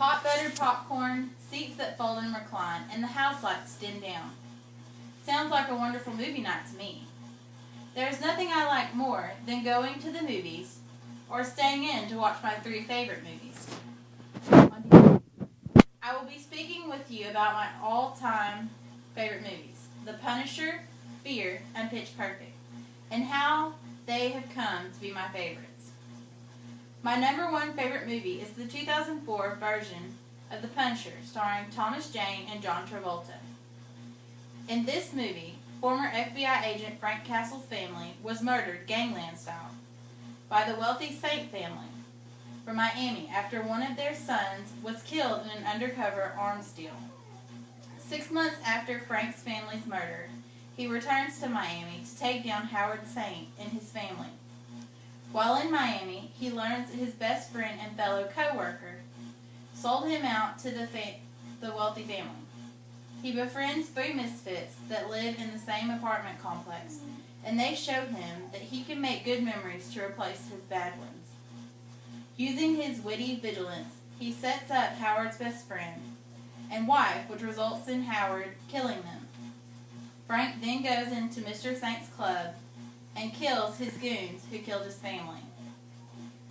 Hot buttered popcorn, seats that fold and recline, and the house lights dim down. Sounds like a wonderful movie night to me. There is nothing I like more than going to the movies or staying in to watch my 3 favorite movies. I will be speaking with you about my all-time favorite movies, The Punisher, Fear, and Pitch Perfect, and how they have come to be my favorites. My number 1 favorite movie is the 2004 version of The Punisher, starring Thomas Jane and John Travolta. In this movie, former FBI agent Frank Castle's family was murdered gangland style by the wealthy Saint family from Miami after one of their sons was killed in an undercover arms deal. 6 months after Frank's family's murder, he returns to Miami to take down Howard Saint and his family. While in Miami, he learns that his best friend and fellow co-worker sold him out to the wealthy family. He befriends 3 misfits that live in the same apartment complex, and they show him that he can make good memories to replace his bad ones. Using his witty vigilance, he sets up Howard's best friend and wife, which results in Howard killing them. Frank then goes into Mr. Saint's club and kills his goons who killed his family.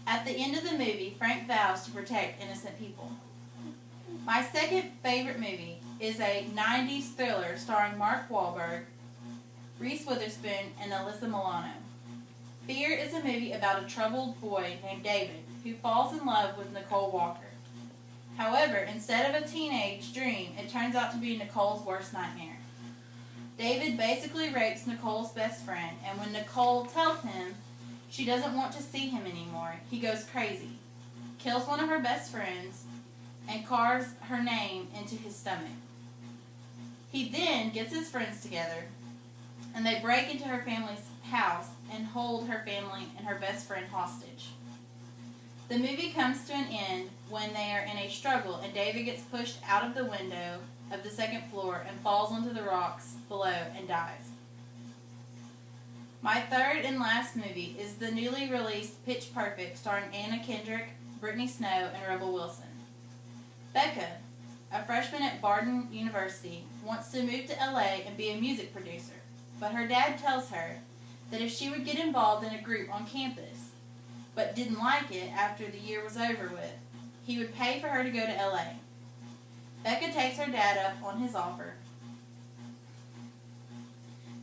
At the end of the movie, Frank vows to protect innocent people. My second favorite movie is a 90s thriller starring Mark Wahlberg, Reese Witherspoon, and Alyssa Milano. Fear is a movie about a troubled boy named David who falls in love with Nicole Walker. However, instead of a teenage dream, it turns out to be Nicole's worst nightmare. David basically rapes Nicole's best friend, and when Nicole tells him she doesn't want to see him anymore, he goes crazy, kills one of her best friends, and carves her name into his stomach. He then gets his friends together, and they break into her family's house and hold her family and her best friend hostage. The movie comes to an end when they are in a struggle and David gets pushed out of the window of the 2nd floor and falls onto the rocks below and dies. My third and last movie is the newly released Pitch Perfect, starring Anna Kendrick, Brittany Snow, and Rebel Wilson. Becca, a freshman at Barden University, wants to move to LA and be a music producer, but her dad tells her that if she would get involved in a group on campus, but didn't like it after the year was over with, he would pay for her to go to LA. Becca takes her dad up on his offer,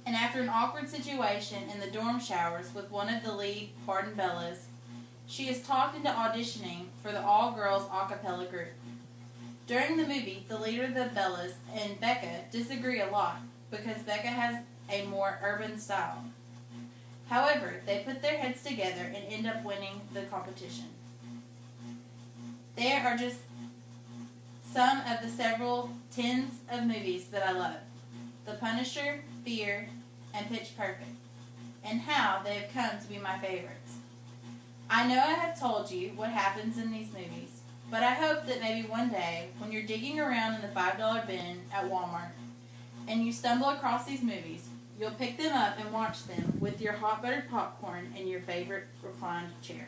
and after an awkward situation in the dorm showers with one of the lead Barden Bellas, she is talked into auditioning for the all-girls a cappella group. During the movie, the leader of the Bellas and Becca disagree a lot because Becca has a more urban style. However, they put their heads together and end up winning the competition. There are just some of the several tens of movies that I love: The Punisher, Fear, and Pitch Perfect, and how they have come to be my favorites. I know I have told you what happens in these movies, but I hope that maybe one day, when you're digging around in the $5 bin at Walmart and you stumble across these movies, you'll pick them up and watch them with your hot buttered popcorn and your favorite reclined chair.